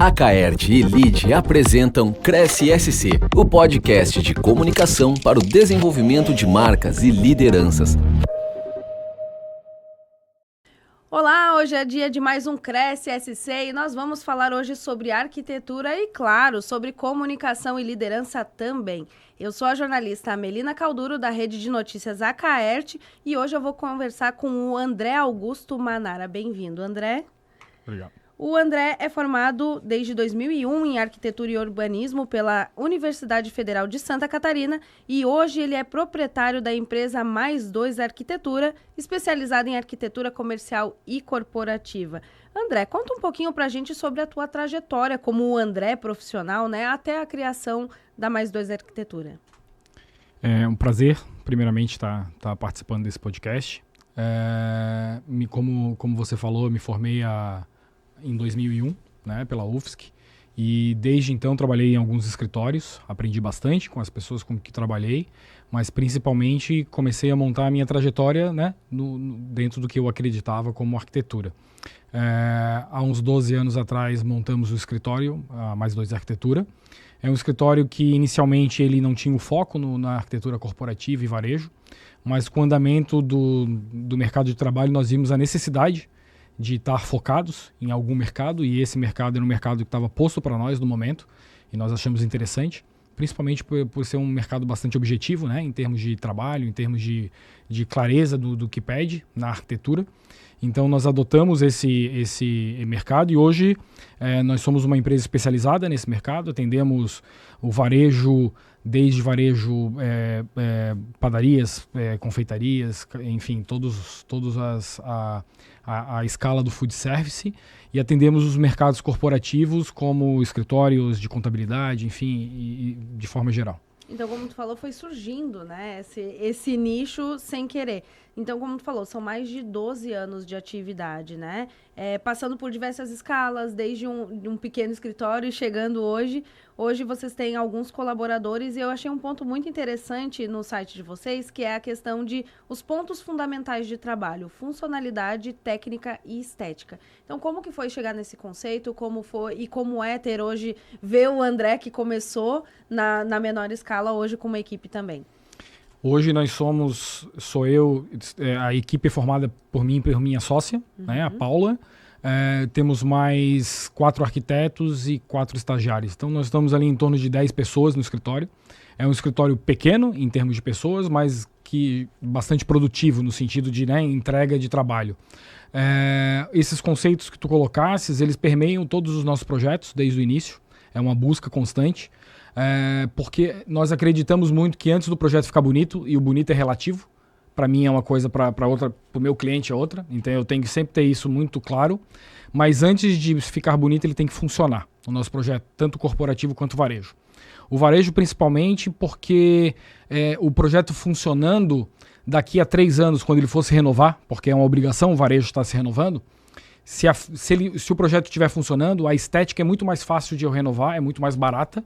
A Caert e Lide apresentam Cresce SC, o podcast de comunicação para o desenvolvimento de marcas e lideranças. Olá, hoje é dia de mais um Cresce SC e nós vamos falar hoje sobre arquitetura e, claro, sobre comunicação e liderança também. Eu sou a jornalista Melina Calduro, da rede de notícias A Caert, e hoje eu vou conversar com o André Augusto Manara. Bem-vindo, André. Obrigado. O André é formado desde 2001 em Arquitetura e Urbanismo pela Universidade Federal de Santa Catarina e hoje ele é proprietário da empresa Mais 2 Arquitetura, especializada em arquitetura comercial e corporativa. André, conta um pouquinho pra gente sobre a tua trajetória como o André profissional, né, até a criação da Mais 2 Arquitetura. É um prazer, primeiramente, estar participando desse podcast. Como você falou, eu me formei em 2001, né, pela UFSC, e desde então trabalhei em alguns escritórios, aprendi bastante com as pessoas com que trabalhei, mas principalmente comecei a montar a minha trajetória, né, dentro do que eu acreditava como arquitetura. Há uns 12 anos atrás montamos o escritório, a Mais 2 Arquitetura. É um escritório que inicialmente ele não tinha o foco na arquitetura corporativa e varejo, mas com o andamento do mercado de trabalho nós vimos a necessidade de estar focados em algum mercado, e esse mercado era um mercado que estava posto para nós no momento, e nós achamos interessante, principalmente por ser um mercado bastante objetivo, né, em termos de trabalho, em termos de clareza do que pede na arquitetura. Então nós adotamos esse mercado e hoje nós somos uma empresa especializada nesse mercado, atendemos o varejo, desde varejo, padarias, confeitarias, enfim, todos a escala do food service, e atendemos os mercados corporativos como escritórios de contabilidade, enfim, e de forma geral. Então, como tu falou, foi surgindo, né, esse nicho sem querer. Então, como tu falou, são mais de 12 anos de atividade, né? Passando por diversas escalas, desde um pequeno escritório e chegando hoje. Hoje vocês têm alguns colaboradores e eu achei um ponto muito interessante no site de vocês, que é a questão de os pontos fundamentais de trabalho, funcionalidade, técnica e estética. Então, como que foi chegar nesse conceito? Como foi e como é ter hoje, ver o André que começou na menor escala hoje com uma equipe também? Hoje nós sou eu, a equipe é formada por mim e por minha sócia, né, a Paula. Temos mais 4 arquitetos e 4 estagiários. Então nós estamos ali em torno de 10 pessoas no escritório. É um escritório pequeno em termos de pessoas, mas que bastante produtivo no sentido de, né, entrega de trabalho. Esses conceitos que tu colocasses, eles permeiam todos os nossos projetos desde o início. É uma busca constante. Porque nós acreditamos muito que antes do projeto ficar bonito, e o bonito é relativo, para mim é uma coisa, para outra, para o meu cliente é outra, então eu tenho que sempre ter isso muito claro, mas antes de ficar bonito ele tem que funcionar, o nosso projeto, tanto corporativo quanto varejo. O varejo principalmente porque o projeto funcionando daqui a 3 anos, quando ele fosse renovar, porque é uma obrigação o varejo estar se renovando, se o projeto estiver funcionando, a estética é muito mais fácil de eu renovar, é muito mais barata,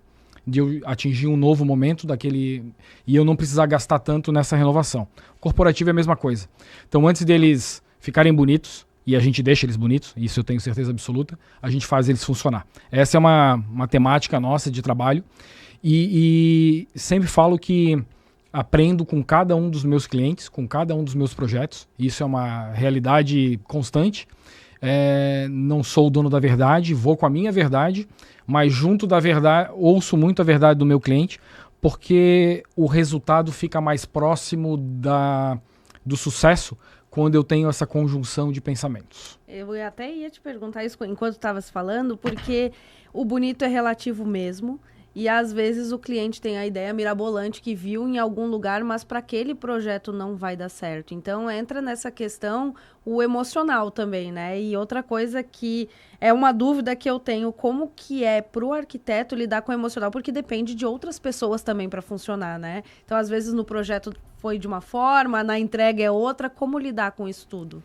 de eu atingir um novo momento daquele e eu não precisar gastar tanto nessa renovação. O corporativo é a mesma coisa. Então, antes deles ficarem bonitos, e a gente deixa eles bonitos, isso eu tenho certeza absoluta, a gente faz eles funcionar. Essa é uma temática nossa de trabalho e sempre falo que aprendo com cada um dos meus clientes, com cada um dos meus projetos. Isso é uma realidade constante. Não sou o dono da verdade, vou com a minha verdade, mas junto da verdade, ouço muito a verdade do meu cliente, porque o resultado fica mais próximo do sucesso quando eu tenho essa conjunção de pensamentos. Eu até ia te perguntar isso enquanto estavas falando, porque o bonito é relativo mesmo. E às vezes o cliente tem a ideia mirabolante que viu em algum lugar, mas para aquele projeto não vai dar certo. Então entra nessa questão o emocional também, né? E outra coisa que é uma dúvida que eu tenho, como que é para o arquiteto lidar com o emocional, porque depende de outras pessoas também para funcionar, né? Então às vezes no projeto foi de uma forma, na entrega é outra, como lidar com isso tudo?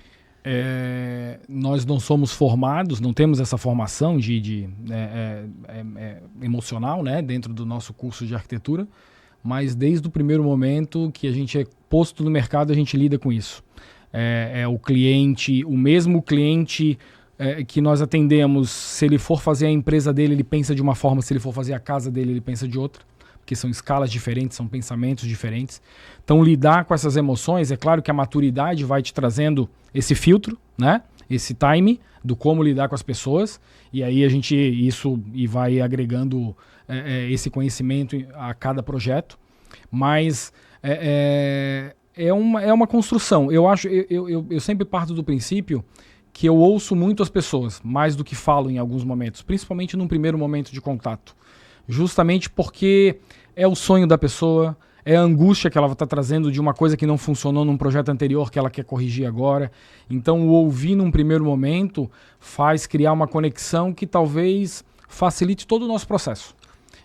Nós não somos formados, não temos essa formação emocional, né, dentro do nosso curso de arquitetura, mas desde o primeiro momento que a gente é posto no mercado, a gente lida com isso. O cliente, o mesmo cliente que nós atendemos, se ele for fazer a empresa dele, ele pensa de uma forma, se ele for fazer a casa dele, ele pensa de outra, porque são escalas diferentes, são pensamentos diferentes. Então, lidar com essas emoções, é claro que a maturidade vai te trazendo esse filtro, né? Esse time do como lidar com as pessoas, e aí a gente vai agregando esse conhecimento a cada projeto, mas é uma construção. Eu sempre parto do princípio que eu ouço muito as pessoas, mais do que falo em alguns momentos, principalmente num primeiro momento de contato, justamente porque é o sonho da pessoa, é a angústia que ela está trazendo de uma coisa que não funcionou num projeto anterior que ela quer corrigir agora. Então, o ouvir num primeiro momento faz criar uma conexão que talvez facilite todo o nosso processo.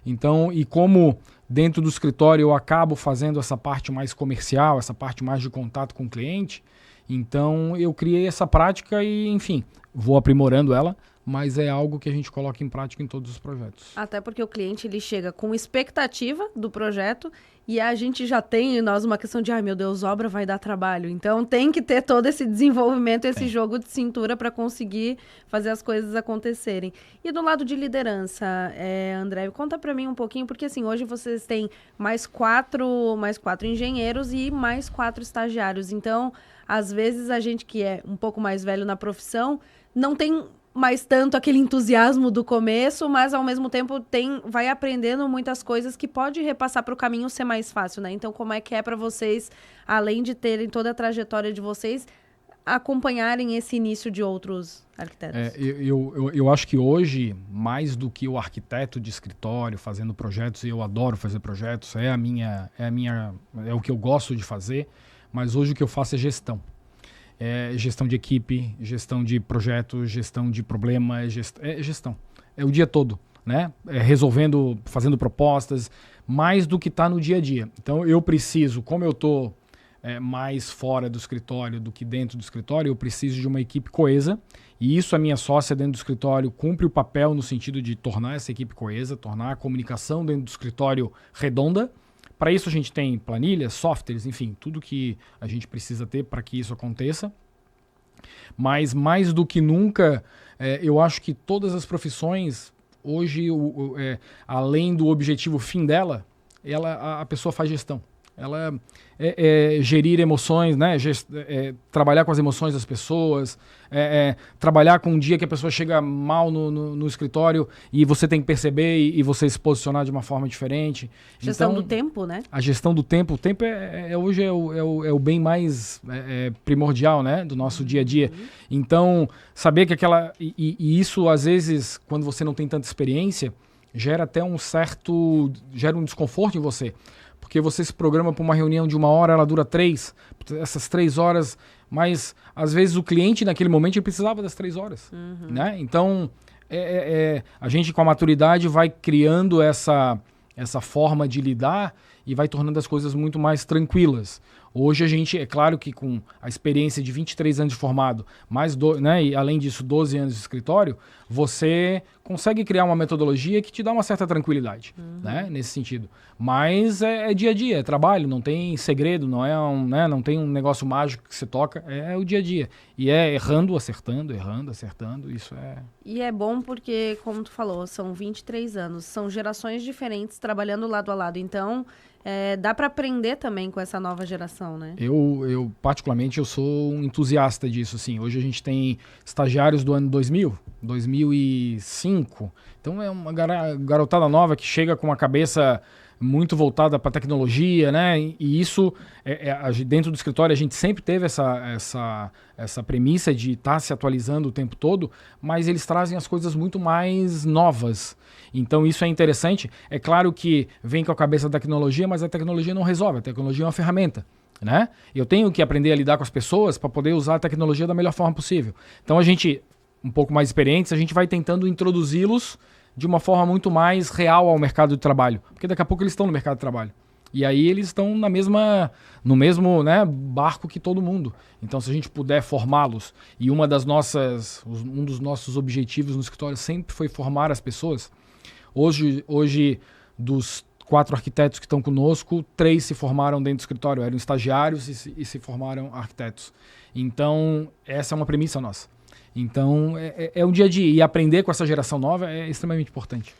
Então, e como dentro do escritório eu acabo fazendo essa parte mais comercial, essa parte mais de contato com o cliente, então eu criei essa prática e, enfim, vou aprimorando ela, mas é algo que a gente coloca em prática em todos os projetos. Até porque o cliente ele chega com expectativa do projeto e a gente já tem em nós uma questão de, ai meu Deus, obra vai dar trabalho. Então tem que ter todo esse desenvolvimento, esse jogo de cintura para conseguir fazer as coisas acontecerem. E do lado de liderança, André, conta para mim um pouquinho, porque assim, hoje vocês têm mais quatro engenheiros e mais 4 estagiários. Então, às vezes a gente que é um pouco mais velho na profissão não tem mais tanto aquele entusiasmo do começo, mas ao mesmo tempo vai aprendendo muitas coisas que pode repassar para o caminho ser mais fácil, né? Então, como é que é para vocês, além de terem toda a trajetória de vocês, acompanharem esse início de outros arquitetos? Eu acho que hoje, mais do que o arquiteto de escritório fazendo projetos, e eu adoro fazer projetos, é o que eu gosto de fazer, mas hoje o que eu faço é gestão. Gestão de equipe, gestão de projetos, gestão de problemas, gestão. É o dia todo, né? Resolvendo, fazendo propostas, mais do que está no dia a dia. Então eu preciso, como eu estou mais fora do escritório do que dentro do escritório, eu preciso de uma equipe coesa, e isso a minha sócia dentro do escritório cumpre o papel no sentido de tornar essa equipe coesa, tornar a comunicação dentro do escritório redonda. Para isso a gente tem planilhas, softwares, enfim, tudo que a gente precisa ter para que isso aconteça. Mas mais do que nunca, eu acho que todas as profissões, hoje, além do objetivo fim dela, a pessoa faz gestão. Ela gerir emoções, né? Trabalhar com as emoções das pessoas, trabalhar com um dia que a pessoa chega mal no escritório e você tem que perceber e você se posicionar de uma forma diferente. Gestão então, do tempo, né? A gestão do tempo. O tempo hoje é o bem mais primordial, né? Do nosso dia a dia. Então, saber que e isso, às vezes, quando você não tem tanta experiência, gera até gera um desconforto em você. Porque você se programa para uma reunião de 1 hora, ela dura 3, essas 3 horas, mas às vezes o cliente naquele momento ele precisava das 3 horas. Né? Então, a gente com a maturidade vai criando essa forma de lidar e vai tornando as coisas muito mais tranquilas. Hoje a gente, é claro que com a experiência de 23 anos de formado, né, e além disso 12 anos de escritório, você consegue criar uma metodologia que te dá uma certa tranquilidade, né, nesse sentido. Mas é dia a dia, é trabalho, não tem segredo, não tem um negócio mágico que você toca, é o dia a dia. E errando, acertando, isso é... E é bom porque, como tu falou, são 23 anos, são gerações diferentes trabalhando lado a lado, então... dá para aprender também com essa nova geração, né? Eu particularmente, eu sou um entusiasta disso, assim. Hoje a gente tem estagiários do ano 2000, 2005. Então é uma garotada nova que chega com uma cabeça muito voltada para tecnologia, né? E isso, dentro do escritório, a gente sempre teve essa premissa de estar se atualizando o tempo todo, mas eles trazem as coisas muito mais novas. Então isso é interessante. É claro que vem com a cabeça da tecnologia, mas a tecnologia não resolve. A tecnologia é uma ferramenta, né? Eu tenho que aprender a lidar com as pessoas para poder usar a tecnologia da melhor forma possível. Então a gente, um pouco mais experientes, a gente vai tentando introduzi-los de uma forma muito mais real ao mercado de trabalho. Porque daqui a pouco eles estão no mercado de trabalho. E aí eles estão no mesmo, né, barco que todo mundo. Então, se a gente puder formá-los, e um dos nossos objetivos no escritório sempre foi formar as pessoas. Hoje dos 4 arquitetos que estão conosco, 3 se formaram dentro do escritório, eram estagiários e se formaram arquitetos. Então, essa é uma premissa nossa. Então, é um dia a dia. E aprender com essa geração nova é extremamente importante.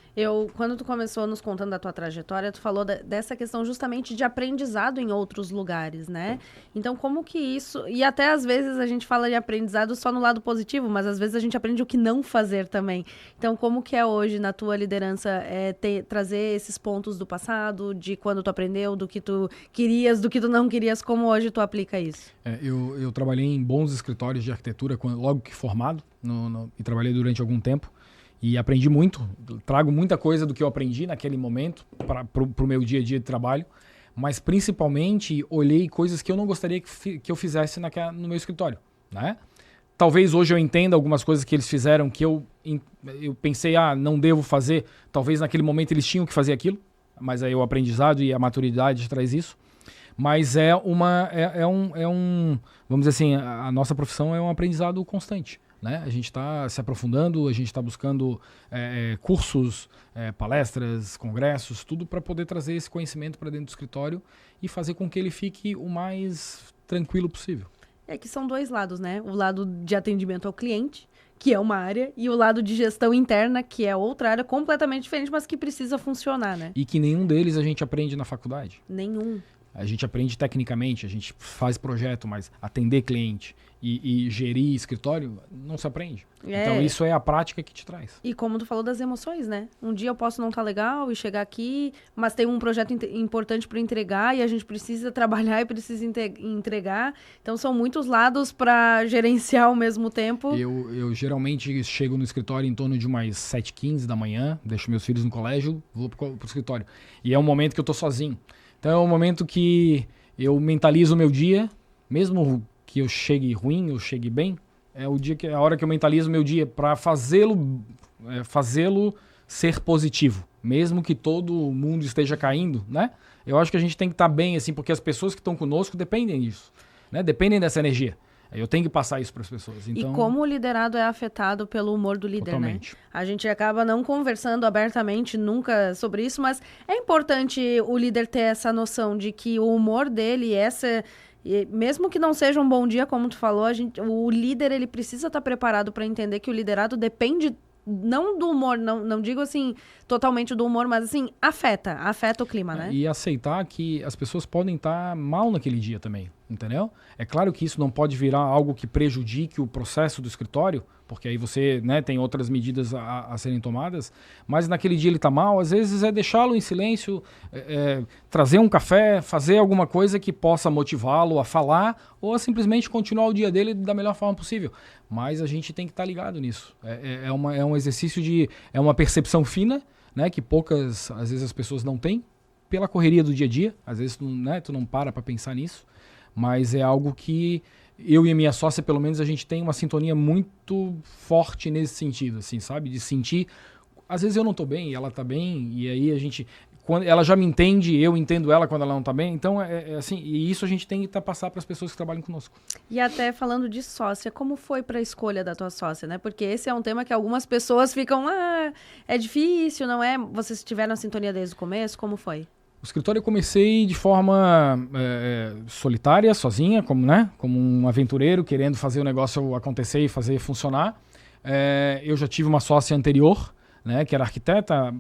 Quando tu começou nos contando da tua trajetória, tu falou dessa questão justamente de aprendizado em outros lugares, né? Então, como que isso... E até às vezes a gente fala de aprendizado só no lado positivo, mas às vezes a gente aprende o que não fazer também. Então, como que é hoje, na tua liderança, trazer esses pontos do passado, de quando tu aprendeu, do que tu querias, do que tu não querias, como hoje tu aplica isso? Eu trabalhei em bons escritórios de arquitetura logo que formado, e trabalhei durante algum tempo. E aprendi muito, trago muita coisa do que eu aprendi naquele momento para o meu dia a dia de trabalho, mas principalmente olhei coisas que eu não gostaria que eu fizesse no meu escritório, né? Talvez hoje eu entenda algumas coisas que eles fizeram que eu pensei, não devo fazer, talvez naquele momento eles tinham que fazer aquilo, mas aí o aprendizado e a maturidade traz isso. Mas vamos dizer assim, a nossa profissão é um aprendizado constante. Né? A gente está se aprofundando, a gente está buscando cursos, palestras, congressos, tudo para poder trazer esse conhecimento para dentro do escritório e fazer com que ele fique o mais tranquilo possível. Que são dois lados, né? O lado de atendimento ao cliente, que é uma área, e o lado de gestão interna, que é outra área completamente diferente, mas que precisa funcionar, né? E que nenhum deles a gente aprende na faculdade. Nenhum. A gente aprende tecnicamente, a gente faz projeto, mas atender cliente e gerir escritório não se aprende. Então isso é a prática que te traz. E como tu falou das emoções, né? Um dia eu posso não estar legal e chegar aqui, mas tem um projeto importante para entregar e a gente precisa trabalhar e precisa entregar. Então são muitos lados para gerenciar ao mesmo tempo. Eu geralmente chego no escritório em torno de umas 7h15 da manhã, deixo meus filhos no colégio, vou pro escritório. E é um momento que eu tô sozinho. Então é um momento que eu mentalizo o meu dia, mesmo que eu chegue ruim, eu chegue bem, é a hora que eu mentalizo o meu dia para fazê-lo ser positivo, mesmo que todo mundo esteja caindo, né? Eu acho que a gente tem que estar bem, assim, porque as pessoas que estão conosco dependem disso, né? Dependem dessa energia. Eu tenho que passar isso para as pessoas. Então, e como o liderado é afetado pelo humor do líder, totalmente. Né? A gente acaba não conversando abertamente nunca sobre isso, mas é importante o líder ter essa noção de que o humor dele, mesmo que não seja um bom dia, como tu falou, o líder ele precisa estar preparado para entender que o liderado depende não do humor, não digo assim totalmente do humor, mas assim, afeta o clima, né? E aceitar que as pessoas podem estar mal naquele dia também, entendeu? É claro que isso não pode virar algo que prejudique o processo do escritório, porque aí você, né, tem outras medidas a serem tomadas, mas naquele dia ele está mal, às vezes é deixá-lo em silêncio, trazer um café, fazer alguma coisa que possa motivá-lo a falar ou a simplesmente continuar o dia dele da melhor forma possível. Mas a gente tem que estar ligado nisso. É um exercício é uma percepção fina, né, que às vezes as pessoas não têm, pela correria do dia a dia, às vezes tu não para pensar nisso, mas é algo que eu e a minha sócia, pelo menos, a gente tem uma sintonia muito forte nesse sentido, assim, sabe? De sentir, às vezes eu não tô bem, ela tá bem, e aí quando ela já me entende, eu entendo ela quando ela não tá bem, então assim, e isso a gente tem que passar para as pessoas que trabalham conosco. E até falando de sócia, como foi para a escolha da tua sócia, né? Porque esse é um tema que algumas pessoas ficam, é difícil, não é? Vocês tiveram a sintonia desde o começo, como foi? O escritório eu comecei de forma solitária, sozinha, como um aventureiro, querendo fazer o negócio acontecer e fazer funcionar. Eu já tive uma sócia anterior, né, que era arquiteta,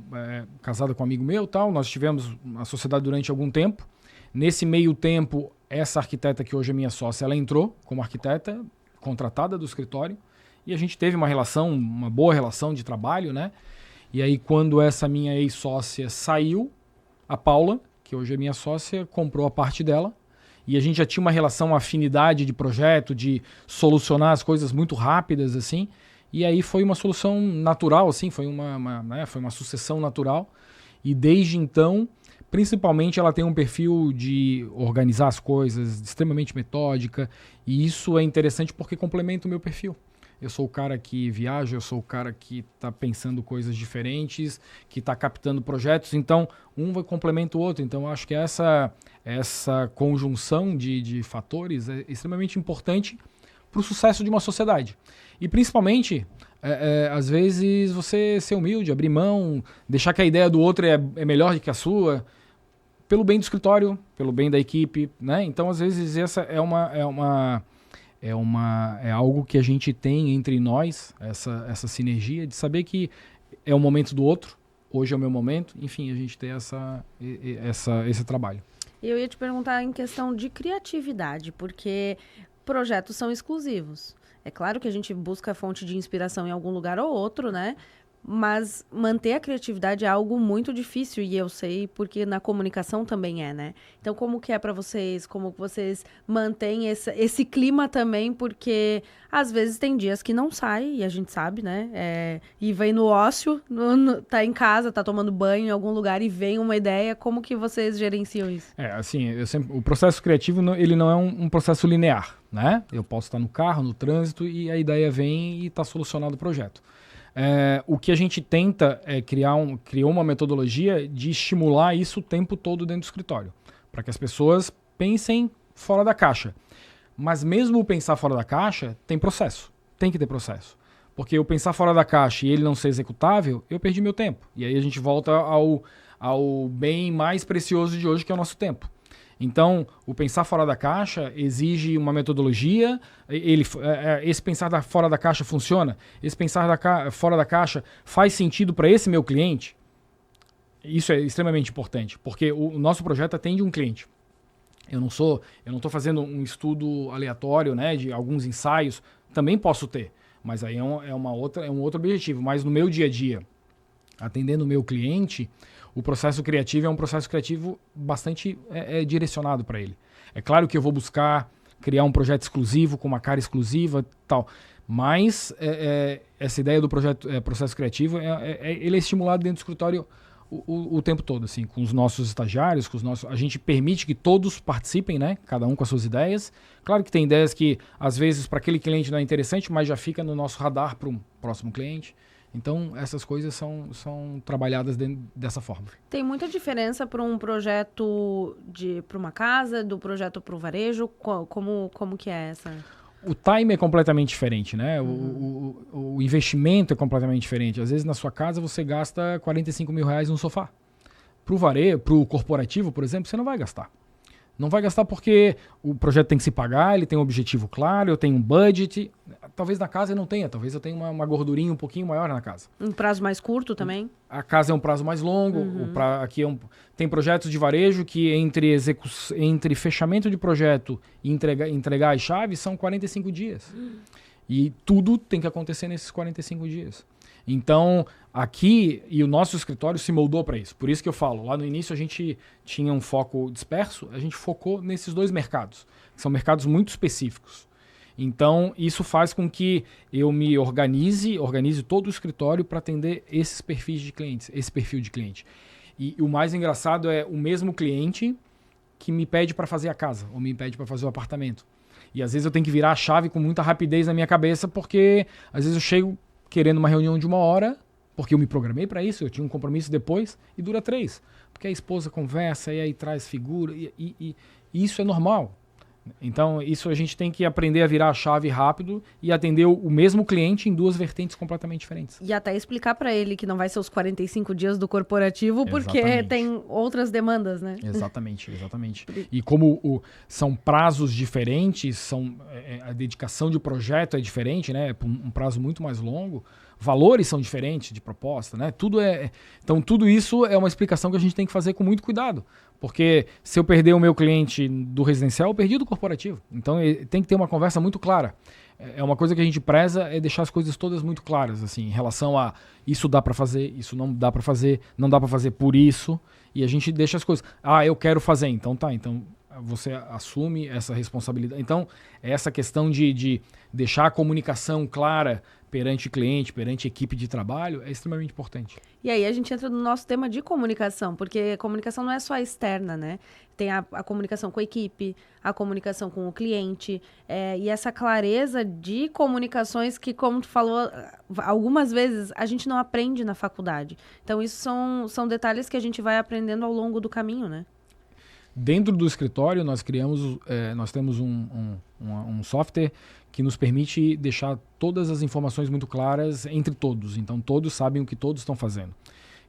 casada com um amigo meu, tal. Nós tivemos a sociedade durante algum tempo. Nesse meio tempo, essa arquiteta que hoje é minha sócia, ela entrou como arquiteta, contratada do escritório, e a gente teve uma boa relação de trabalho, né? E aí, quando essa minha ex-sócia saiu, a Paula, que hoje é minha sócia, comprou a parte dela, e a gente já tinha uma relação, uma afinidade de projeto, de solucionar as coisas muito rápidas, assim. E aí foi uma solução natural, assim, foi uma sucessão natural. E desde então, principalmente, ela tem um perfil de organizar as coisas, extremamente metódica. E isso é interessante porque complementa o meu perfil. Eu sou o cara que viaja, eu sou o cara que está pensando coisas diferentes, que está captando projetos. Então, um vai complementa o outro. Então, eu acho que essa conjunção de fatores é extremamente importante para o sucesso de uma sociedade. E principalmente, às vezes, você ser humilde, abrir mão, deixar que a ideia do outro é melhor do que a sua, pelo bem do escritório, pelo bem da equipe, né? Então, às vezes, essa é É algo que a gente tem entre nós, essa sinergia de saber que é o momento do outro, hoje é o meu momento, enfim, a gente tem esse trabalho. Eu ia te perguntar em questão de criatividade, porque projetos são exclusivos. É claro que a gente busca a fonte de inspiração em algum lugar ou outro, né? Mas manter a criatividade é algo muito difícil, e eu sei porque na comunicação também é, né? Então, como que é para vocês? Como vocês mantêm esse clima também? Porque às vezes tem dias que não sai, e a gente sabe, né? E vem no ócio, tá em casa, tá tomando banho em algum lugar e vem uma ideia. Como que vocês gerenciam isso? Assim, o processo criativo, ele não é um processo linear, né? Eu posso estar no carro, no trânsito, e a ideia vem e está solucionado o projeto. O que a gente tenta é criou uma metodologia de estimular isso o tempo todo dentro do escritório, para que as pessoas pensem fora da caixa. Mas mesmo o pensar fora da caixa tem processo, tem que ter processo. Porque eu pensar fora da caixa e ele não ser executável, eu perdi meu tempo. E aí a gente volta ao bem mais precioso de hoje, que é o nosso tempo. Então, o pensar fora da caixa exige uma metodologia. Esse pensar fora da caixa funciona? Esse pensar fora da caixa faz sentido para esse meu cliente? Isso é extremamente importante, porque o nosso projeto atende um cliente. Eu não estou fazendo um estudo aleatório, né, de alguns ensaios. Também posso ter, mas aí é um outro objetivo. Mas no meu dia a dia, atendendo o meu cliente, o processo criativo é um processo criativo bastante direcionado para ele. É claro que eu vou buscar criar um projeto exclusivo, com uma cara exclusiva e tal, mas essa ideia do processo criativo, ele é estimulado dentro do escritório o tempo todo, assim, com os nossos estagiários, a gente permite que todos participem, né? Cada um com as suas ideias. Claro que tem ideias que, às vezes, para aquele cliente não é interessante, mas já fica no nosso radar para um próximo cliente. Então, essas coisas são trabalhadas dessa forma. Tem muita diferença para um projeto para uma casa, do projeto para o varejo? Como que é essa? O time é completamente diferente, né? O investimento é completamente diferente. Às vezes, na sua casa, você gasta R$45 mil num sofá. Para o varejo, para o corporativo, por exemplo, você não vai gastar. Não vai gastar porque o projeto tem que se pagar, ele tem um objetivo claro, eu tenho um budget. Talvez na casa eu não tenha, talvez eu tenha uma gordurinha um pouquinho maior na casa. Um prazo mais curto também? A casa é um prazo mais longo. Aqui tem projetos de varejo que entre fechamento de projeto e entregar as chaves são 45 dias. E tudo tem que acontecer nesses 45 dias. Então, aqui, e o nosso escritório se moldou para isso. Por isso que eu falo, lá no início a gente tinha um foco disperso, a gente focou nesses dois mercados, que são mercados muito específicos. Então, isso faz com que eu me organize todo o escritório para atender esses perfis de clientes, esse perfil de cliente. E o mais engraçado é o mesmo cliente que me pede para fazer a casa, ou me pede para fazer o apartamento. E às vezes eu tenho que virar a chave com muita rapidez na minha cabeça, porque às vezes eu chego querendo uma reunião de 1 hora, porque eu me programei para isso, eu tinha um compromisso depois, e dura 3. Porque a esposa conversa, e aí traz figura, e isso é normal. Então, isso a gente tem que aprender a virar a chave rápido e atender o mesmo cliente em 2 vertentes completamente diferentes. E até explicar para ele que não vai ser os 45 dias do corporativo, porque Exatamente. Tem outras demandas, né? Exatamente. E como são prazos diferentes, a dedicação de projeto é diferente, né? Um prazo muito mais longo, valores são diferentes de proposta, né? Então, tudo isso é uma explicação que a gente tem que fazer com muito cuidado. Porque se eu perder o meu cliente do residencial, eu perdi do corporativo. Então, tem que ter uma conversa muito clara. É uma coisa que a gente preza, é deixar as coisas todas muito claras, assim, em relação a isso dá para fazer, isso não dá para fazer, não dá para fazer por isso. E a gente deixa as coisas. Eu quero fazer, então tá. Então, você assume essa responsabilidade. Então, essa questão de deixar a comunicação clara perante cliente, perante equipe de trabalho, é extremamente importante. E aí a gente entra no nosso tema de comunicação, porque comunicação não é só externa, né? Tem a comunicação com a equipe, a comunicação com o cliente, e essa clareza de comunicações que, como tu falou, algumas vezes a gente não aprende na faculdade. Então, isso são detalhes que a gente vai aprendendo ao longo do caminho, né? Dentro do escritório, nós temos um software que nos permite deixar todas as informações muito claras entre todos. Então, todos sabem o que todos estão fazendo.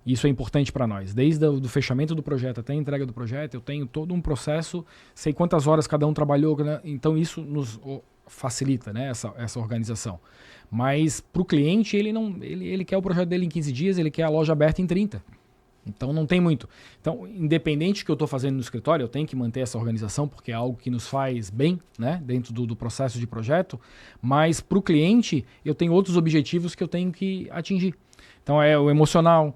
Isso é importante para nós. Desde o do fechamento do projeto até a entrega do projeto, eu tenho todo um processo, sei quantas horas cada um trabalhou, né? Então isso nos facilita, né, essa organização. Mas para o cliente, ele quer o projeto dele em 15 dias, ele quer a loja aberta em 30. Então não tem muito. Então, independente do que eu estou fazendo no escritório, eu tenho que manter essa organização, porque é algo que nos faz bem, né, dentro do processo de projeto. Mas para o cliente, eu tenho outros objetivos que eu tenho que atingir. Então é o emocional,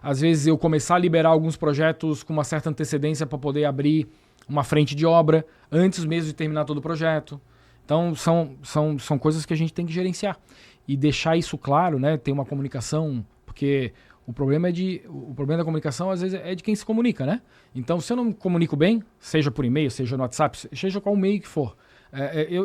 às vezes eu começar a liberar alguns projetos com uma certa antecedência para poder abrir uma frente de obra antes mesmo de terminar todo o projeto. Então são coisas que a gente tem que gerenciar e deixar isso claro, né? Ter uma comunicação, porque o problema da comunicação às vezes é de quem se comunica, né? Então se eu não me comunico bem, seja por e-mail, seja no WhatsApp, seja qual meio que for,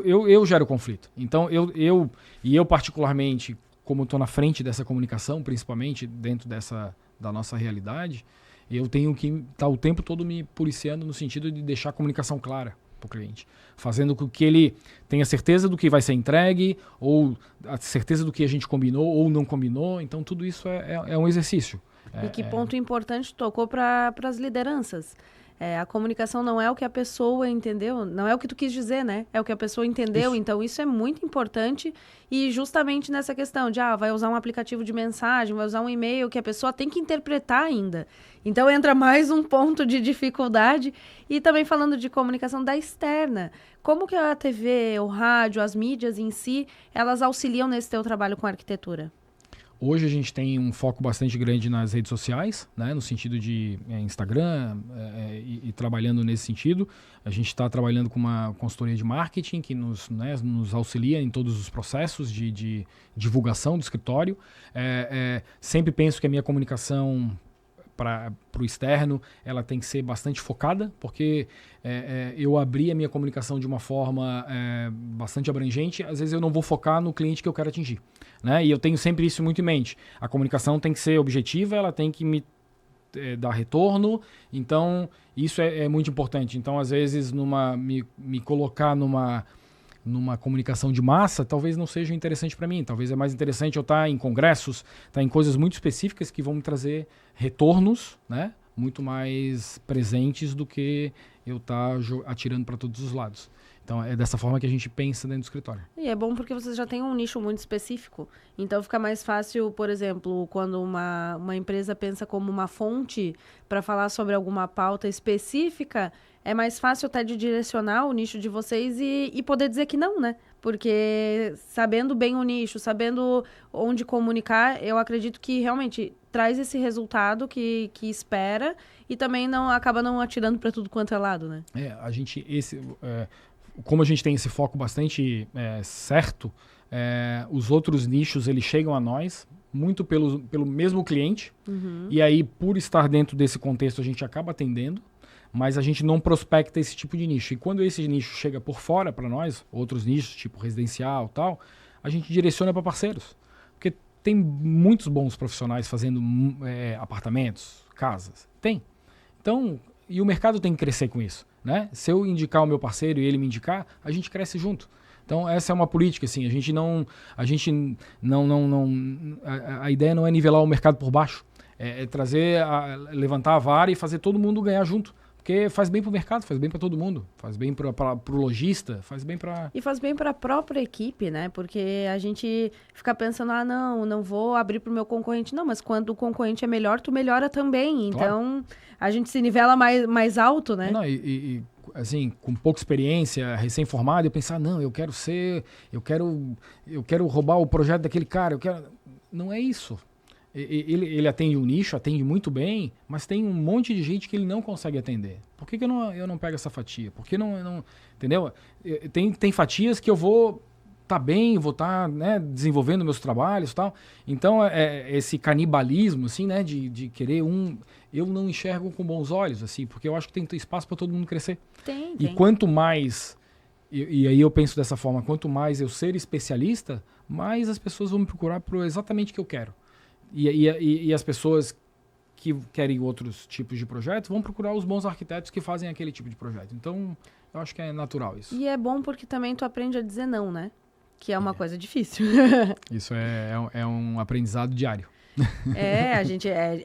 eu gero conflito. Então eu particularmente, como estou na frente dessa comunicação, principalmente dentro da nossa realidade, eu tenho que estar o tempo todo me policiando no sentido de deixar a comunicação clara para o cliente, fazendo com que ele tenha certeza do que vai ser entregue, ou a certeza do que a gente combinou ou não combinou. Então tudo isso é um exercício. E que ponto importante tocou para as lideranças. A comunicação não é o que a pessoa entendeu, não é o que tu quis dizer, né? É o que a pessoa entendeu. Isso. Então, isso é muito importante. E justamente nessa questão de, vai usar um aplicativo de mensagem, vai usar um e-mail que a pessoa tem que interpretar ainda. Então, entra mais um ponto de dificuldade. E também falando de comunicação da externa. Como que a TV, o rádio, as mídias em si, elas auxiliam nesse teu trabalho com arquitetura? Hoje a gente tem um foco bastante grande nas redes sociais, né, no sentido de Instagram e trabalhando nesse sentido. A gente está trabalhando com uma consultoria de marketing que nos auxilia em todos os processos de divulgação do escritório. Sempre penso que a minha comunicação para o externo, ela tem que ser bastante focada, porque eu abri a minha comunicação de uma forma bastante abrangente, às vezes eu não vou focar no cliente que eu quero atingir, né? E eu tenho sempre isso muito em mente. A comunicação tem que ser objetiva, ela tem que me dar retorno, então isso é muito importante. Então, às vezes, me colocar numa comunicação de massa, talvez não seja interessante para mim. Talvez é mais interessante eu estar em congressos, estar em coisas muito específicas que vão me trazer retornos, né, muito mais presentes do que eu estar atirando para todos os lados. Então é dessa forma que a gente pensa dentro do escritório. E é bom porque vocês já têm um nicho muito específico. Então fica mais fácil, por exemplo, quando uma empresa pensa como uma fonte para falar sobre alguma pauta específica, é mais fácil até de direcionar o nicho de vocês e poder dizer que não, né? Porque sabendo bem o nicho, sabendo onde comunicar, eu acredito que realmente traz esse resultado que espera e também acaba não atirando para tudo quanto é lado, né? Como a gente tem esse foco bastante certo, os outros nichos eles chegam a nós muito pelo mesmo cliente, e aí por estar dentro desse contexto a gente acaba atendendo, mas a gente não prospecta esse tipo de nicho. E quando esse nicho chega por fora para nós, outros nichos, tipo residencial e tal, a gente direciona para parceiros. Porque tem muitos bons profissionais fazendo apartamentos, casas. Tem. Então, e o mercado tem que crescer com isso, né? Se eu indicar o meu parceiro e ele me indicar, a gente cresce junto. Então, essa é uma política, assim. A ideia não é nivelar o mercado por baixo. É levantar a vara e fazer todo mundo ganhar junto. Porque faz bem para o mercado, faz bem para todo mundo, faz bem para o lojista, faz bem para... E faz bem para a própria equipe, né? Porque a gente fica pensando, não vou abrir para o meu concorrente. Não, mas quando o concorrente é melhor, tu melhora também. Então, a gente se nivela mais alto, né? Não, assim, com pouca experiência, recém-formado, eu pensar, eu quero roubar o projeto daquele cara, Não é isso. Ele atende um nicho, atende muito bem, mas tem um monte de gente que ele não consegue atender. Por que eu não pego essa fatia? Por que não entendeu? Tem fatias que eu vou estar bem, vou estar desenvolvendo meus trabalhos e tal. Então, esse canibalismo, assim, né, de querer eu não enxergo com bons olhos, assim, porque eu acho que tem espaço para todo mundo crescer. Tem. E quanto mais... E aí eu penso dessa forma, quanto mais eu ser especialista, mais as pessoas vão me procurar por exatamente o que eu quero. E as pessoas que querem outros tipos de projetos vão procurar os bons arquitetos que fazem aquele tipo de projeto. Então, eu acho que é natural isso. E é bom porque também tu aprende a dizer não, né? Que é uma coisa difícil. Isso é um aprendizado diário.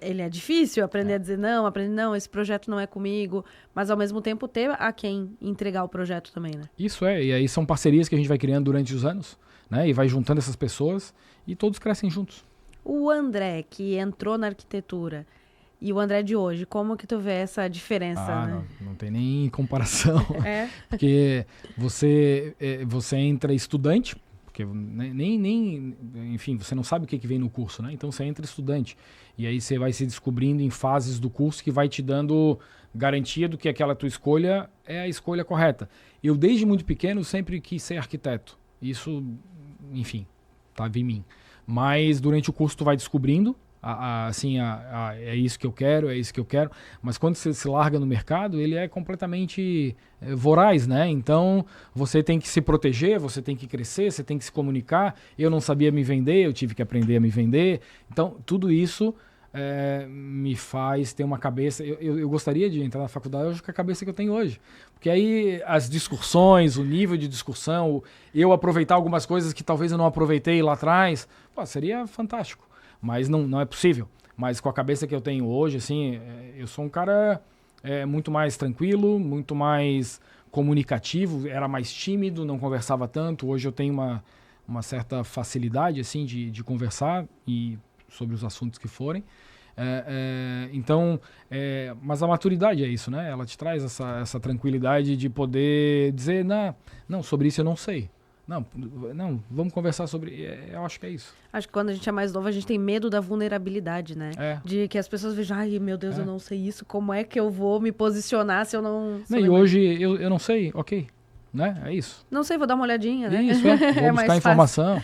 Ele é difícil aprender a dizer não, esse projeto não é comigo, mas ao mesmo tempo ter a quem entregar o projeto também, né? Isso e aí são parcerias que a gente vai criando durante os anos, né? E vai juntando essas pessoas e todos crescem juntos. O André, que entrou na arquitetura, e o André de hoje, como que tu vê essa diferença, né? Não tem nem comparação. Porque você entra estudante, porque enfim, você não sabe o que vem no curso, né? Então você entra estudante. E aí você vai se descobrindo em fases do curso que vai te dando garantia do que aquela tua escolha é a escolha correta. Eu, desde muito pequeno, sempre quis ser arquiteto. Isso, enfim, estava em mim. Mas durante o curso tu vai descobrindo, é isso que eu quero, é isso que eu quero. Mas quando você se larga no mercado, ele é completamente voraz, né? Então, você tem que se proteger, você tem que crescer, você tem que se comunicar. Eu não sabia me vender, eu tive que aprender a me vender. Então, tudo isso me faz ter uma cabeça... Eu gostaria de entrar na faculdade hoje com a cabeça que eu tenho hoje. Porque aí as discussões, o nível de discussão, eu aproveitar algumas coisas que talvez eu não aproveitei lá atrás, seria fantástico. Mas não é possível. Mas com a cabeça que eu tenho hoje, assim, eu sou um cara muito mais tranquilo, muito mais comunicativo, era mais tímido, não conversava tanto. Hoje eu tenho uma certa facilidade, assim, de conversar e sobre os assuntos que forem. Então, mas a maturidade é isso, né? Ela te traz essa tranquilidade de poder dizer, não, sobre isso eu não sei. Não, vamos conversar sobre... eu acho que é isso. Acho que quando a gente é mais novo, a gente tem medo da vulnerabilidade, né? De que as pessoas vejam, ai, meu Deus, eu não sei isso, como é que eu vou me posicionar se eu não... E hoje eu não sei, ok, né? É isso. Não sei, vou dar uma olhadinha, né? Isso, vou buscar informação.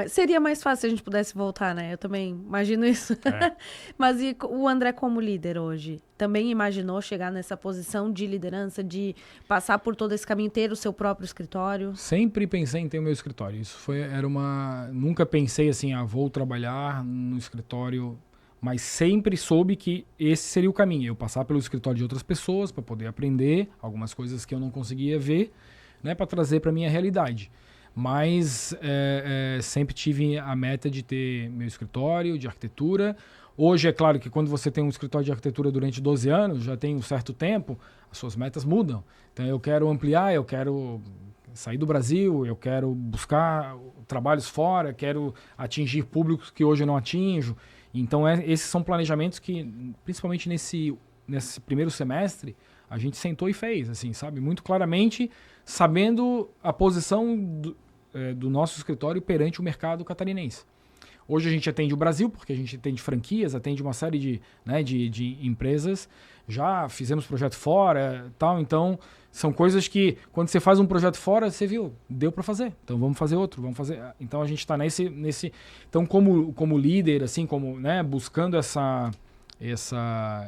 Seria mais fácil se a gente pudesse voltar, né? Eu também imagino isso. Mas e o André como líder hoje? Também imaginou chegar nessa posição de liderança, de passar por todo esse caminho, ter o seu próprio escritório? Sempre pensei em ter o meu escritório. Nunca pensei assim, vou trabalhar no escritório, mas sempre soube que esse seria o caminho. Eu passar pelo escritório de outras pessoas para poder aprender algumas coisas que eu não conseguia ver, né, para trazer para minha realidade. Mas sempre tive a meta de ter meu escritório de arquitetura. Hoje, é claro que quando você tem um escritório de arquitetura durante 12 anos, já tem um certo tempo, as suas metas mudam. Então, eu quero ampliar, eu quero sair do Brasil, eu quero buscar trabalhos fora, quero atingir públicos que hoje eu não atinjo. Então, esses são planejamentos que, principalmente nesse primeiro semestre, a gente sentou e fez, assim, sabe? Muito claramente, sabendo a posição do nosso escritório perante o mercado catarinense. Hoje a gente atende o Brasil, porque a gente atende franquias, atende uma série de empresas. Já fizemos projeto fora, tal. Então, são coisas que, quando você faz um projeto fora, você viu, deu para fazer. Então, vamos fazer outro, vamos fazer. Então, a gente está nesse... Então, como líder, assim, como, né, buscando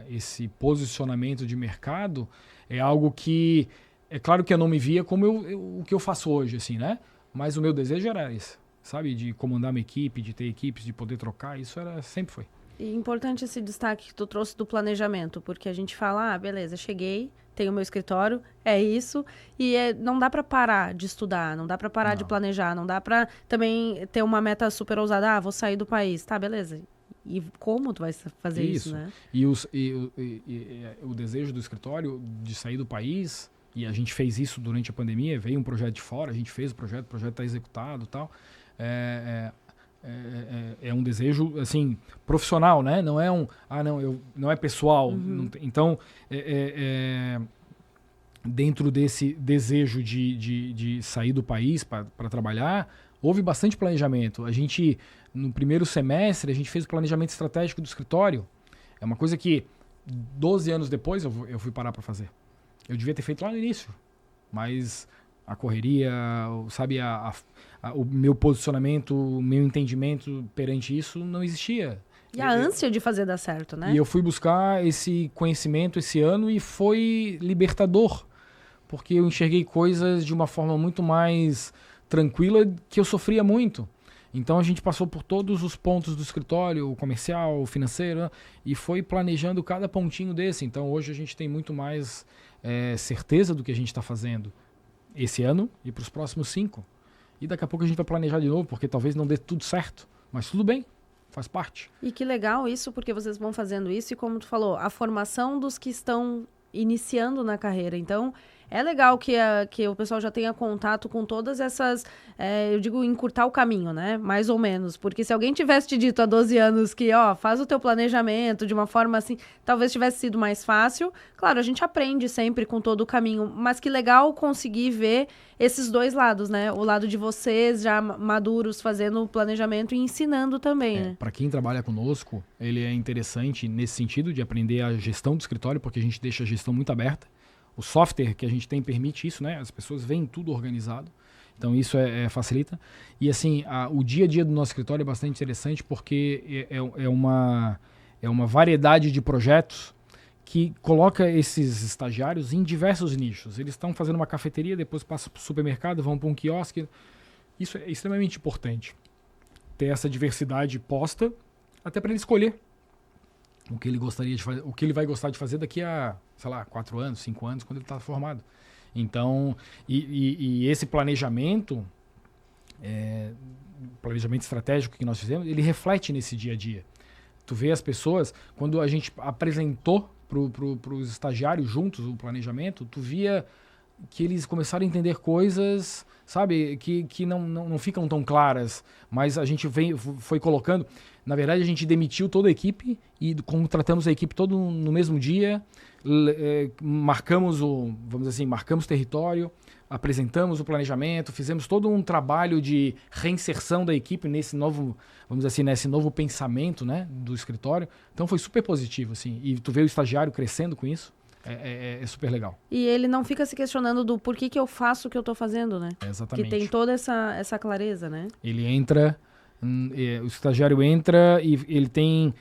esse posicionamento de mercado, é algo que... É claro que eu não me via como o que eu faço hoje, assim, né? Mas o meu desejo era esse. Sabe, de comandar uma equipe, de ter equipes, de poder trocar, isso sempre foi. E importante esse destaque que tu trouxe do planejamento, porque a gente fala, beleza, cheguei, tenho meu escritório, é isso, e não dá para parar de estudar, não dá para parar de planejar, não dá para também ter uma meta super ousada, vou sair do país, tá, beleza. E como tu vai fazer isso, né? E o desejo do escritório de sair do país, e a gente fez isso durante a pandemia, veio um projeto de fora, a gente fez o projeto está executado e tal. É um desejo assim profissional, né? Não é não é pessoal. Então, dentro desse desejo de sair do país para trabalhar, houve bastante planejamento. A gente, no primeiro semestre, a gente fez o planejamento estratégico do escritório. É uma coisa que 12 anos depois eu fui parar para fazer. Eu devia ter feito lá no início, mas a correria, sabe, o meu posicionamento, o meu entendimento perante isso não existia. E a ânsia de fazer dar certo, né? E eu fui buscar esse conhecimento esse ano e foi libertador, porque eu enxerguei coisas de uma forma muito mais tranquila que eu sofria muito. Então a gente passou por todos os pontos do escritório, o comercial, o financeiro, e foi planejando cada pontinho desse. Então hoje a gente tem muito mais certeza do que a gente está fazendo esse ano e para os próximos 5. E daqui a pouco a gente vai planejar de novo, porque talvez não dê tudo certo, mas tudo bem. faz parte. E que legal isso, porque vocês vão fazendo isso e, como tu falou, a formação dos que estão iniciando na carreira. Então, é legal que o pessoal já tenha contato com todas essas, eu digo, encurtar o caminho, né? Mais ou menos. Porque se alguém tivesse te dito há 12 anos que, faz o teu planejamento de uma forma assim, talvez tivesse sido mais fácil. Claro, a gente aprende sempre com todo o caminho, mas que legal conseguir ver esses dois lados, né? O lado de vocês já maduros fazendo o planejamento e ensinando também, né? Para quem trabalha conosco, ele é interessante nesse sentido de aprender a gestão do escritório, porque a gente deixa a gestão muito aberta. O software que a gente tem permite isso, né? As pessoas veem tudo organizado. Então, isso facilita. E, assim, o dia a dia do nosso escritório é bastante interessante porque é uma variedade de projetos que coloca esses estagiários em diversos nichos. Eles estão fazendo uma cafeteria, depois passam para o supermercado, vão para um quiosque. Isso é extremamente importante. Ter essa diversidade posta, até para ele escolher o que ele gostaria de fazer, o que ele vai gostar de fazer daqui a, 4 anos, 5 anos, quando ele está formado. Então, e esse planejamento estratégico que nós fizemos, ele reflete nesse dia a dia. Tu vê as pessoas, quando a gente apresentou para os estagiários juntos o planejamento, tu via que eles começaram a entender coisas, sabe, que não ficam tão claras, mas a gente foi colocando. Na verdade, a gente demitiu toda a equipe e contratamos a equipe todo no mesmo dia, marcamos marcamos território, apresentamos o planejamento, fizemos todo um trabalho de reinserção da equipe nesse novo, nesse novo pensamento, né, do escritório. Então foi super positivo, assim, e tu vê o estagiário crescendo com isso. É super legal. E ele não fica se questionando do porquê que eu faço o que eu tô fazendo, né? Exatamente. Que tem toda essa clareza, né? Ele entra, o estagiário entra e ele tem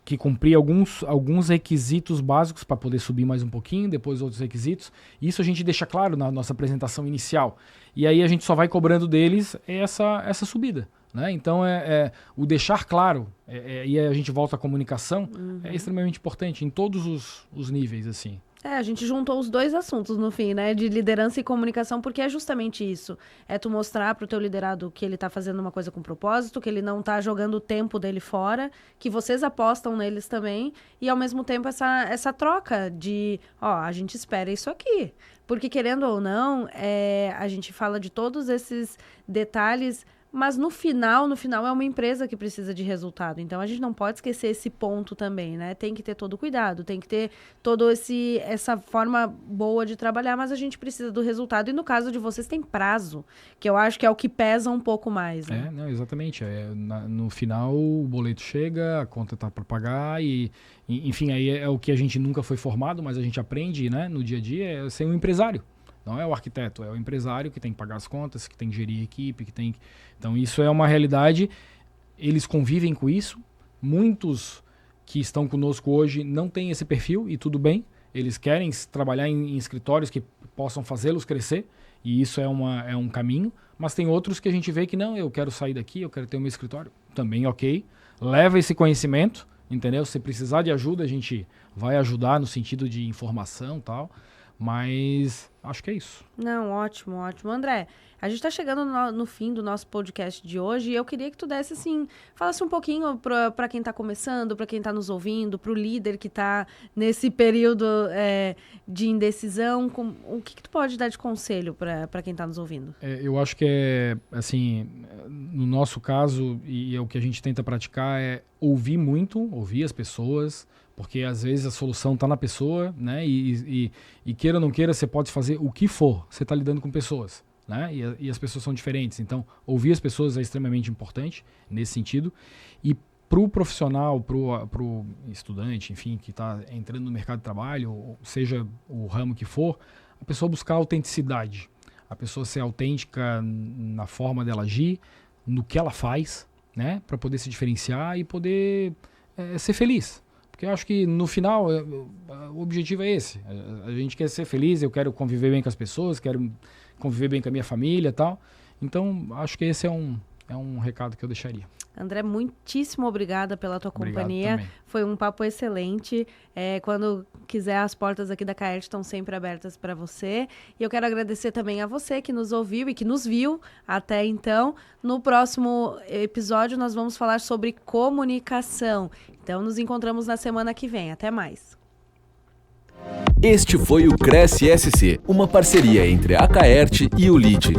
que cumprir alguns requisitos básicos para poder subir mais um pouquinho, depois outros requisitos. Isso a gente deixa claro na nossa apresentação inicial. E aí a gente só vai cobrando deles essa subida. Né? Então, o deixar claro, e a gente volta à comunicação, é extremamente importante em todos os níveis, assim. A gente juntou os dois assuntos no fim, né? De liderança e comunicação, porque é justamente isso. É tu mostrar pro teu liderado que ele tá fazendo uma coisa com propósito, que ele não tá jogando o tempo dele fora, que vocês apostam neles também, e ao mesmo tempo essa troca de, a gente espera isso aqui. Porque querendo ou não, a gente fala de todos esses detalhes, mas no final é uma empresa que precisa de resultado. Então, a gente não pode esquecer esse ponto também, né? Tem que ter todo o cuidado, tem que ter essa forma boa de trabalhar, mas a gente precisa do resultado. E no caso de vocês, tem prazo, que eu acho que é o que pesa um pouco mais, né? Não, exatamente. No final, o boleto chega, a conta tá para pagar enfim, aí é o que a gente nunca foi formado, mas a gente aprende, né, no dia a dia, é ser um empresário. Não é o arquiteto, é o empresário que tem que pagar as contas, que tem que gerir a equipe, que tem que... Então, isso é uma realidade. Eles convivem com isso. Muitos que estão conosco hoje não têm esse perfil e tudo bem. Eles querem trabalhar em escritórios que possam fazê-los crescer e isso é um caminho. Mas tem outros que a gente vê que não, eu quero sair daqui, eu quero ter o meu escritório. Também ok. Leva esse conhecimento, entendeu? Se precisar de ajuda, a gente vai ajudar no sentido de informação e tal. Mas acho que é isso. Não, ótimo, ótimo. André, a gente está chegando no fim do nosso podcast de hoje e eu queria que tu desse, assim, falasse um pouquinho para quem está começando, para quem está nos ouvindo, para o líder que está nesse período de indecisão. O que tu pode dar de conselho para quem está nos ouvindo? Eu acho que assim, no nosso caso, e é o que a gente tenta praticar, é ouvir as pessoas, porque às vezes a solução está na pessoa, né? E queira ou não queira, você pode fazer o que for, você está lidando com pessoas, né? E as pessoas são diferentes, então ouvir as pessoas é extremamente importante nesse sentido. E para o profissional, para o estudante, enfim, que está entrando no mercado de trabalho, seja o ramo que for, a pessoa buscar autenticidade, a pessoa ser autêntica na forma dela agir, no que ela faz, né? Para poder se diferenciar e poder ser feliz. Porque eu acho que no final o objetivo é esse. A gente quer ser feliz, eu quero conviver bem com as pessoas, quero conviver bem com a minha família e tal. Então acho que esse é é um recado que eu deixaria. André, muitíssimo obrigada pela tua companhia. Também. Foi um papo excelente. Quando quiser, as portas aqui da Caerte estão sempre abertas para você. E eu quero agradecer também a você que nos ouviu e que nos viu até então. No próximo episódio, nós vamos falar sobre comunicação. Então, nos encontramos na semana que vem. Até mais. Este foi o Cresce SC, uma parceria entre a Caerte e o LIDE.